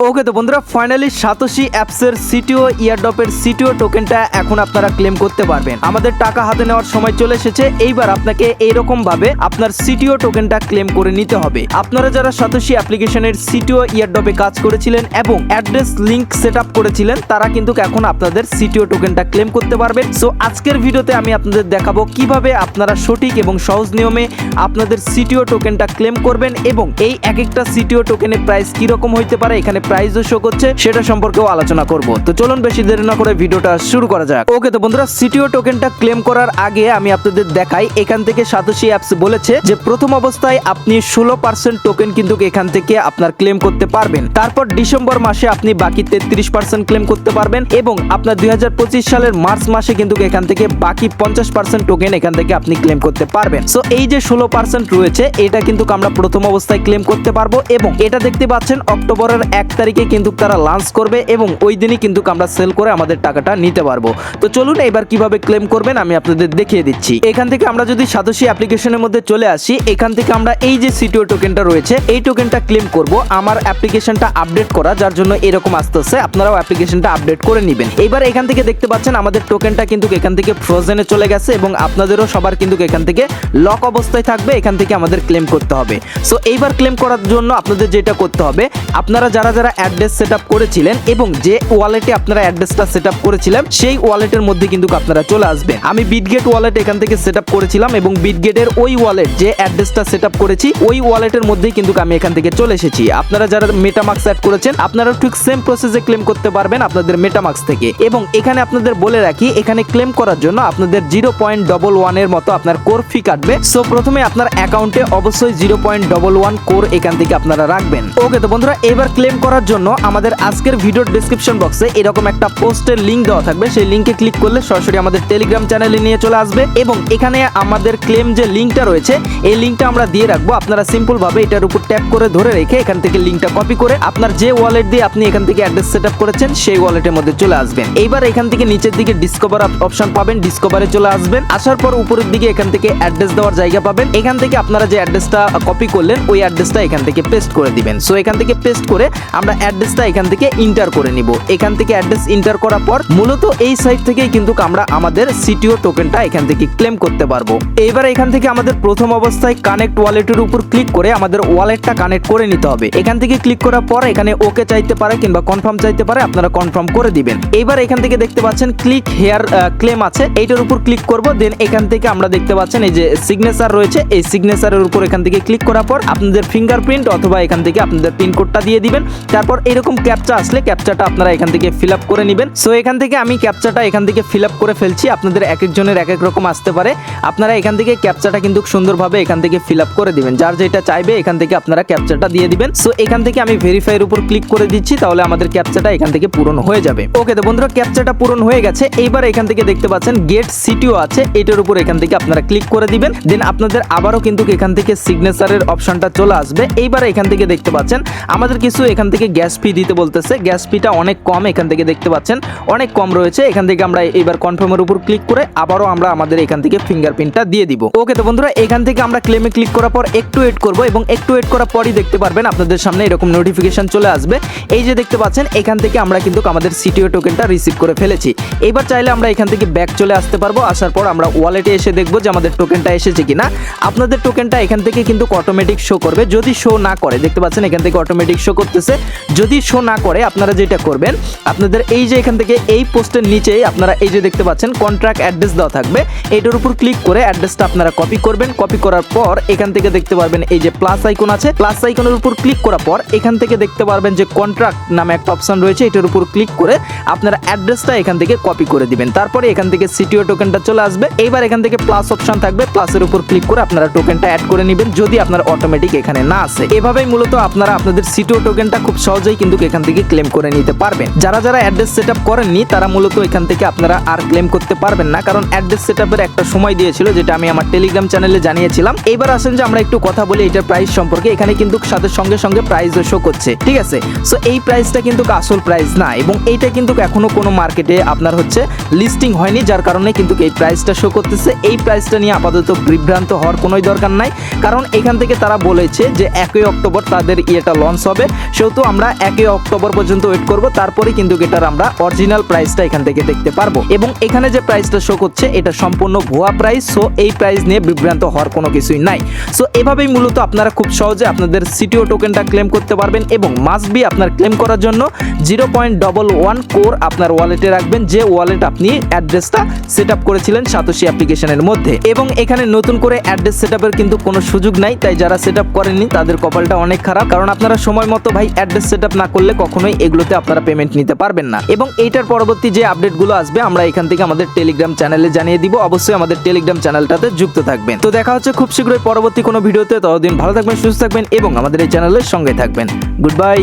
ওকে তো বন্ধুরা finally satoshi অ্যাপসের সিটিও ইয়ারড্রপের সিটিও টোকেনটা এখন আপনারা ক্লেম করতে পারবেন। আমাদের টাকা হাতে নেওয়ার সময় চলে এসেছে। এইবার আপনাকে এইরকম ভাবে আপনার সিটিও টোকেনটা ক্লেম করে নিতে হবে। আপনারা যারা সাতোশি অ্যাপ্লিকেশনের সিটিও ইয়ারড্রপে কাজ করেছিলেন এবং অ্যাড্রেস লিংক সেট আপ করেছিলেন তারা কিন্তু এখন আপনাদের সিটিও টোকেনটা ক্লেম করতে পারবেন। সো আজকের ভিডিওতে আমি আপনাদের দেখাবো কিভাবে আপনারা সঠিক এবং সহজ নিয়মে আপনাদের সিটিও টোকেনটা ক্লেম করবেন এবং এই এক একটা সিটিও টোকেনের প্রাইস কিরকম হইতে পারে, এখানে প্রাইসও শো করছে সেটা সম্পর্কেও আলোচনা করব। তো চলুন বেশি দেরি না করে ভিডিওটা শুরু করা যাক। ওকে তো বন্ধুরা সিটিও টোকেনটা ক্লেম করার আগে আমি আপনাদের দেখাই এখান থেকে সাতোশি অ্যাপস বলেছে যে প্রথম অবস্থায় আপনি 16% টোকেন কিন্তু এখান থেকে আপনার ক্লেম করতে পারবেন। তারপর ডিসেম্বর মাসে আপনি বাকি 33% ক্লেম করতে পারবেন এবং আপনার 2025 সালের মার্চ মাসে কিন্তু এখান থেকে বাকি 50% টোকেন এখান থেকে আপনি ক্লেম করতে পারবেন। সো এই যে 16% রয়েছে এটা কিন্তু আমরা প্রথম অবস্থায় ক্লেম করতে পারবো এবং এটা দেখতে পাচ্ছেন অক্টোবরের 1 তারিখে কিন্তু তারা লঞ্চ করবে এবং ওই দিনই কিন্তু আমরা সেল করে আমাদের টাকাটা নিতে পারবো। তো চলুন এবার কিভাবে ক্লেম করবেন আমি আপনাদের দেখিয়ে দিচ্ছি। এখান থেকে আমরা যদি সাতোশি অ্যাপ্লিকেশনের মধ্যে চলে আসি, এখান থেকে আমরা এই যে সিটিও টোকেনটা রয়েছে এই টোকেনটা ক্লেম করব। আমার অ্যাপ্লিকেশনটা আপডেট করা, যার জন্য এরকম আসতেছে, আপনারাও অ্যাপ্লিকেশনটা আপডেট করে নেবেন। এবার এখান থেকে দেখতে পাচ্ছেন আমাদের টোকেনটা কিন্তু এখান থেকে ফ্রোজেনে চলে গেছে এবং আপনাদেরও সবার কিন্তু এখান থেকে লক অবস্থায় থাকবে, এখান থেকে আমাদের ক্লেম করতে হবে। সো এইবার ক্লেম করার জন্য আপনাদের যেটা করতে হবে, আপনারা যারা যারা অ্যাড্রেস সেট আপ করেছিলেন এবং যে ওয়ালেটে আপনারা অ্যাড্রেসটা সেট আপ করেছিলেন সেই ওয়ালেটের মধ্যে কিন্তু আপনারা চলে আসবেন। আমি বিটগেট ওয়ালেট এখান থেকে সেট আপ করেছিলাম এবং বিটগেটের ওই ওয়ালেট যে অ্যাড্রেসটা সেট আপ করেছি ওই ওয়ালেটের মধ্যেই কিন্তু আমি এখান থেকে চলে এসেছি। আপনারা যারা মেটামাক্স অ্যাড করেছেন আপনারা ঠিক সেম প্রসেসে ক্লেম করতে পারবেন আপনাদের মেটামাক্স থেকে। এবং এখানে আপনাদের বলে রাখি এখানে ক্লেম করার জন্য আপনাদের 0.11 এর মতো আপনার কোর ফি কাটবে। সো প্রথমে আপনার অ্যাকাউন্টে অবশ্যই 0.11 কোর এখান থেকে আপনারা রাখবেন। ওকে তো বন্ধুরা এবার ক্লেম করার জন্য আমাদের আজকের ভিডিওর ডেসক্রিপশন বক্সে এরকম একটা পোস্টের লিংক দেওয়া থাকবে, সেই লিংকে ক্লিক করলে সরাসরি আমাদের টেলিগ্রাম চ্যানেলে নিয়ে চলে আসবে এবং এখানে আমাদের ক্লেম যে লিংকটা রয়েছে এই লিংকটা আমরা দিয়ে রাখবো। আপনারা সিম্পল ভাবে এটার উপর ট্যাপ করে ধরে রেখে এখান থেকে লিংকটা কপি করে আপনার যে ওয়ালেট দিয়ে আপনি এখান থেকে অ্যাড্রেস সেট আপ করেছেন সেই ওয়ালেটের মধ্যে চলে আসবেন। এইবার এখান থেকে নিচের দিকে ডিসকভার অপশন পাবেন, ডিসকভারে চলে আসবেন। আসার পর উপরের দিকে এখান থেকে অ্যাড্রেস দেওয়ার জায়গা পাবেন। এখান থেকে আপনারা যে অ্যাড্রেসটা কপি করলেন ওই অ্যাড্রেসটা এখান থেকে পেস্ট করে দিবেন। সো এখান থেকে পেস্ট করে আমরা অ্যাড্রেসটা এখান থেকে ইন্টার করে নিব। এখান থেকে অ্যাড্রেস ইন্টার করার পর মূলত এই সাইট থেকেই কিন্তু আমরা আমাদের সিটিও টোকেনটা এখান থেকে ক্লেম করতে পারবো। এইবার এখান থেকে আমাদের প্রথম অবস্থায় কানেক্ট ওয়ালেটের উপর ক্লিক করে আমাদের ওয়ালেটটা কানেক্ট করে নিতে হবে। এখান থেকে ক্লিক করার পর এখানে ওকে চাইতে পারে কিংবা কনফার্ম চাইতে পারে, আপনারা কনফার্ম করে দিবেন। এইবার এখান থেকে দেখতে পাচ্ছেন ক্লিক হেয়ার ক্লেম আছে, এইটার উপর ক্লিক করব। দেন এখান থেকে আমরা দেখতে পাচ্ছেন এই যে সিগনেচার রয়েছে, এই সিগনেচারের উপর এখান থেকে ক্লিক করার পর আপনাদের ফিঙ্গারপ্রিন্ট অথবা এখান থেকে আপনাদের পিন কোডটা দিয়ে দিবেন। তারপর এরকম ক্যাপচা আসলে ক্যাপচাটা আপনারা এখান থেকে ফিল আপ করে নেবেন। সো এখান থেকে আমি ক্যাপচাটা এখান থেকে ফিল আপ করে ফেলছি। আপনাদের এক একজনের এক এক রকম আসতে পারে, আপনারা এখান থেকে ক্যাপচাটা কিন্তু সুন্দরভাবে এখান থেকে ফিল আপ করে দিবেন। যার যেটা চাইবে এখান থেকে আপনারা ক্যাপচাটা দিয়ে দিবেন। সো এখান থেকে আমি ভেরিফাইয়ের উপর ক্লিক করে দিচ্ছি, তাহলে আমাদের ক্যাপচাটা এখান থেকে পূরণ হয়ে যাবে। ওকে তো বন্ধুরা ক্যাপচাটা পূরণ হয়ে গেছে। এইবার এখান থেকে দেখতে পাচ্ছেন গেট সিটিও আছে, এটার উপর এখান থেকে আপনারা ক্লিক করে দিবেন। দেন আপনাদের আবারও কিন্তু এখান থেকে সিগনেচারের অপশনটা চলে আসবে। এইবার এখান থেকে দেখতে পাচ্ছেন আমাদের কিছু এখান থেকে গ্যাস ফি দিতে বলতেছে। গ্যাস ফিটা অনেক কম, এখান থেকে দেখতে পাচ্ছেন অনেক কম রয়েছে। এখান থেকে আমরা এবার কনফার্মের উপর ক্লিক করে আবারও আমরা আমাদের এখান থেকে ফিঙ্গারপ্রিন্টটা দিয়ে দিব। ওকে তো বন্ধুরা এখান থেকে আমরা ক্লেমে ক্লিক করার পর একটু ওয়েট করব এবং একটু ওয়েট করার পরই দেখতে পারবেন আপনাদের সামনে এরকম নোটিফিকেশন চলে আসবে। এই যে দেখতে পাচ্ছেন এখান থেকে আমরা কিন্তু আমাদের সিটিও টোকেনটা রিসিভ করে ফেলেছি। এবার চাইলে আমরা এখান থেকে ব্যাক চলে আসতে পারবো। আসার পর আমরা ওয়ালেটে এসে দেখবো যে আমাদের টোকেনটা এসেছে কিনা। আপনাদের টোকেনটা এখান থেকে কিন্তু অটোমেটিক শো করবে। যদি শো না করে দেখতে পাচ্ছেন এখান থেকে অটোমেটিক শো করতেছে। যদি শো না করে আপনারা যেটা করবেন, আপনাদের এই যে এখান থেকে এই পোস্টের নিচেই আপনারা এই যে দেখতে পাচ্ছেন কন্ট্রাক্ট অ্যাড্রেস দেওয়া থাকবে, এটার উপর ক্লিক করে অ্যাড্রেসটা আপনারা কপি করবেন। কপি করার পর এখান থেকে দেখতে পারবেন এই যে প্লাস আইকন আছে, প্লাস আইকনের উপর ক্লিক করার পর এখান থেকে দেখতে পারবেন যে কন্ট্রাক্ট নামে একটা অপশন রয়েছে, এটার উপর ক্লিক করে আপনারা অ্যাড্রেসটা এখান থেকে কপি করে দিবেন। তারপরে এখান থেকে সিটিও টোকেনটা চলে আসবে। এইবার এখান থেকে প্লাস অপশন থাকবে, প্লাসের উপর ক্লিক করে আপনারা টোকেনটা অ্যাড করে নেবেন যদি আপনার অটোমেটিক এখানে না আসে। এভাবেই মূলত আপনারা আপনাদের সিটিও টোকেনটা খুব সহজেই কিন্তু এখান থেকে ক্লেম করে নিতে পারবেন। যারা যারা অ্যাড্রেস সেট আপ করেননি তারা মূলত এখান থেকে আপনারা আর ক্লেম করতে পারবেন না, কারণ অ্যাড্রেস সেট আপের একটা সময় দিয়েছিল যেটা আমি আমার টেলিগ্রাম চ্যানেলে জানিয়েছিলাম। এইবার আসেন যে আমরা একটু কথা বলি এটার প্রাইস সম্পর্কে। এখানে কিন্তু সাথে সঙ্গে সঙ্গে প্রাইসও শো করছে, ঠিক আছে। সো এই প্রাইসটা কিন্তু আসল প্রাইস না এবং এইটা কিন্তু এখনো কোনো মার্কেটে আপনার হচ্ছে লিস্টিং হয়নি, যার কারণে কিন্তু এই প্রাইসটা শো করতেছে। এই প্রাইসটা নিয়ে আপাতত বিভ্রান্ত হওয়ার কোনোই দরকার নাই, কারণ এখান থেকে তারা বলেছে যে 1 অক্টোবর তাদের ইয়েটা লঞ্চ হবে। সেহেতু আমরা 1 অক্টোবর পর্যন্ত ওয়েট করব, তারপরে কিন্তু এটার আমরা অরিজিনাল প্রাইসটা এখান থেকে দেখতে পারবো। এবং এখানে যে প্রাইসটা শো করছে এটা সম্পূর্ণ ভুয়া প্রাইস। সো এই প্রাইস নিয়ে বিভ্রান্ত হওয়ার কোনো কিছুই নাই। সো এভাবেই মূলত আপনারা খুব সহজে আপনাদের সিটিও টোকেনটা ক্লেম করতে পারবেন। এবং মাস্ট বি আপনার ক্লেম করার জন্য 0.11 কোর আপনার ওয়ালেটে রাখবেন, যে ওয়ালেট আপনি অ্যাড্রেসটা সেট আপ করেছিলেন সাতোশি অ্যাপ্লিকেশনের মধ্যে। এবং এখানে নতুন করে অ্যাড্রেস সেট আপের কিন্তু কোনো সুযোগ নাই, তাই যারা সেট আপ করেননি তাদের কপালটা অনেক খারাপ, কারণ আপনারা সময় মতো ভাই অ্যাড্রেস সেট আপ না করলে কখনোই এগুলোতে আপনারা পেমেন্ট নিতে পারবেন না। এবং এইটার পরবর্তী যে আপডেটগুলো আসবে আমরা এখান থেকে আমাদের টেলিগ্রাম চ্যানেলে জানিয়ে দিব। অবশ্যই আমাদের টেলিগ্রাম চ্যানেলটাতে যুক্ত থাকবেন। তো দেখা হচ্ছে খুব শীঘ্রই পরবর্তী কোনো ভিডিওতে। ততদিন ভালো থাকবেন, সুস্থ থাকবেন এবং আমাদের এই চ্যানেলের সঙ্গে থাকবেন। Good bye.